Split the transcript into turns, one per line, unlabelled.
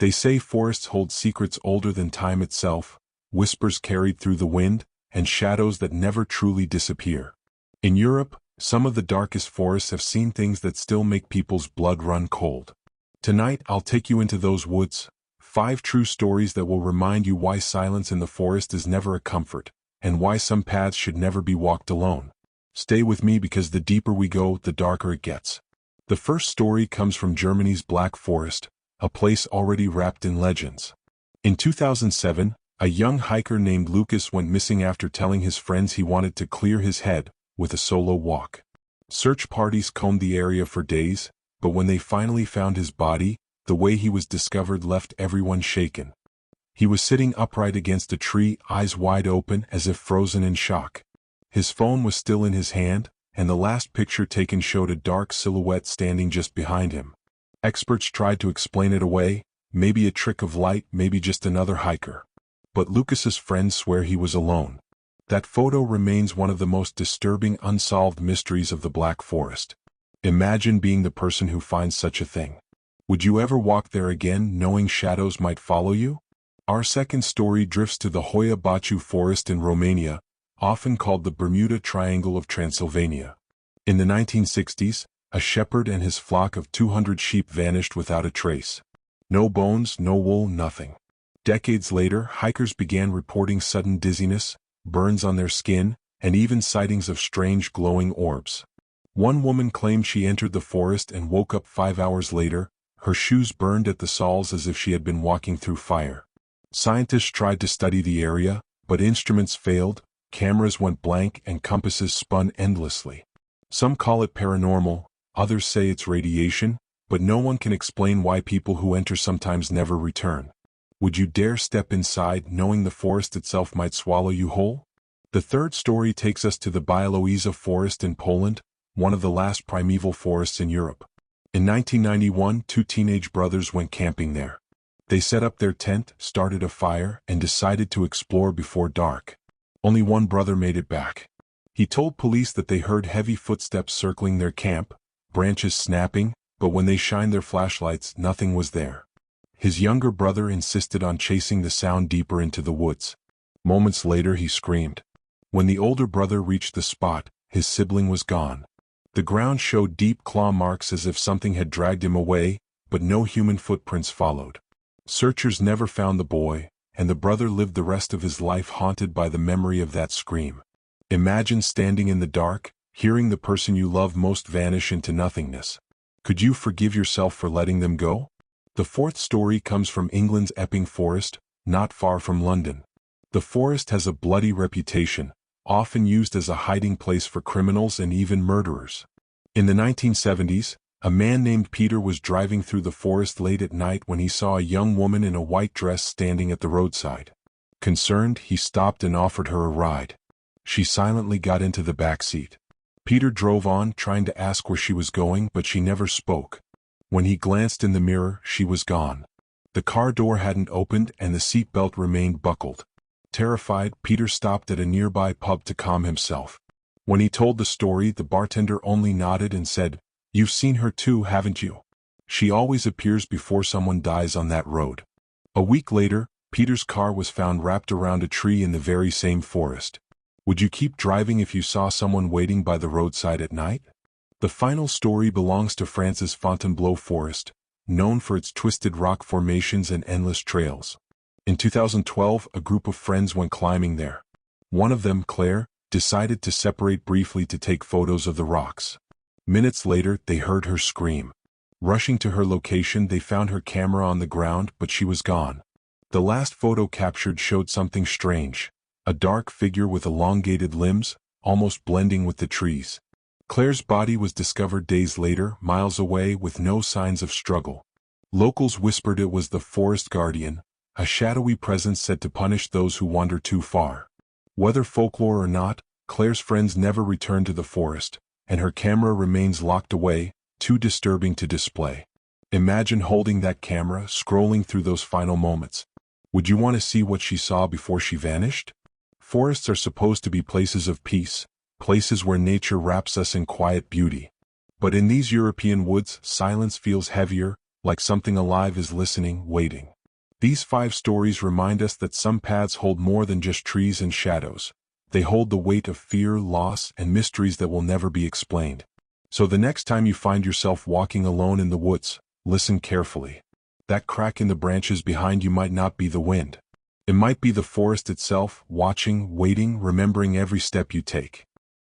They say forests hold secrets older than time itself, whispers carried through the wind, and shadows that never truly disappear. In Europe, some of the darkest forests have seen things that still make people's blood run cold. Tonight, I'll take you into those woods, 5 true stories that will remind you why silence in the forest is never a comfort, and why some paths should never be walked alone. Stay with me because the deeper we go, the darker it gets. The first story comes from Germany's Black Forest, a place already wrapped in legends. In 2007, a young hiker named Lucas went missing after telling his friends he wanted to clear his head with a solo walk. Search parties combed the area for days, but when they finally found his body, the way he was discovered left everyone shaken. He was sitting upright against a tree, eyes wide open as if frozen in shock. His phone was still in his hand, and the last picture taken showed a dark silhouette standing just behind him. Experts tried to explain it away, maybe a trick of light, maybe just another hiker. But Lucas's friends swear he was alone. That photo remains one of the most disturbing unsolved mysteries of the Black Forest. Imagine being the person who finds such a thing. Would you ever walk there again, knowing shadows might follow you? Our second story drifts to the Hoia Baciu Forest in Romania, often called the Bermuda Triangle of Transylvania. In the 1960s, a shepherd and his flock of 200 sheep vanished without a trace. No bones, no wool, nothing. Decades later, hikers began reporting sudden dizziness, burns on their skin, and even sightings of strange glowing orbs. One woman claimed she entered the forest and woke up 5 hours later, her shoes burned at the soles as if she had been walking through fire. Scientists tried to study the area, but instruments failed, cameras went blank, and compasses spun endlessly. Some call it paranormal, others say it's radiation, but no one can explain why people who enter sometimes never return. Would you dare step inside knowing the forest itself might swallow you whole? The third story takes us to the Białowieża Forest in Poland, one of the last primeval forests in Europe. In 1991, 2 teenage brothers went camping there. They set up their tent, started a fire, and decided to explore before dark. Only one brother made it back. He told police that they heard heavy footsteps circling their camp, branches snapping, but when they shined their flashlights, nothing was there. His younger brother insisted on chasing the sound deeper into the woods. Moments later he screamed. When the older brother reached the spot, his sibling was gone. The ground showed deep claw marks as if something had dragged him away, but no human footprints followed. Searchers never found the boy, and the brother lived the rest of his life haunted by the memory of that scream. Imagine standing in the dark, hearing the person you love most vanish into nothingness. Could you forgive yourself for letting them go? The fourth story comes from England's Epping Forest, not far from London. The forest has a bloody reputation, often used as a hiding place for criminals and even murderers. In the 1970s, a man named Peter was driving through the forest late at night when he saw a young woman in a white dress standing at the roadside. Concerned, he stopped and offered her a ride. She silently got into the back seat. Peter drove on, trying to ask where she was going, but she never spoke. When he glanced in the mirror, she was gone. The car door hadn't opened and the seat belt remained buckled. Terrified, Peter stopped at a nearby pub to calm himself. When he told the story, the bartender only nodded and said, "You've seen her too, haven't you? She always appears before someone dies on that road." A week later, Peter's car was found wrapped around a tree in the very same forest. Would you keep driving if you saw someone waiting by the roadside at night? The final story belongs to France's Fontainebleau Forest, known for its twisted rock formations and endless trails. In 2012, a group of friends went climbing there. One of them, Claire, decided to separate briefly to take photos of the rocks. Minutes later, they heard her scream. Rushing to her location, they found her camera on the ground, but she was gone. The last photo captured showed something strange. A dark figure with elongated limbs, almost blending with the trees. Claire's body was discovered days later, miles away, with no signs of struggle. Locals whispered it was the forest guardian, a shadowy presence said to punish those who wander too far. Whether folklore or not, Claire's friends never returned to the forest, and her camera remains locked away, too disturbing to display. Imagine holding that camera, scrolling through those final moments. Would you want to see what she saw before she vanished? Forests are supposed to be places of peace, places where nature wraps us in quiet beauty. But in these European woods, silence feels heavier, like something alive is listening, waiting. These 5 stories remind us that some paths hold more than just trees and shadows. They hold the weight of fear, loss, and mysteries that will never be explained. So the next time you find yourself walking alone in the woods, listen carefully. That crack in the branches behind you might not be the wind. It might be the forest itself, watching, waiting, remembering every step you take.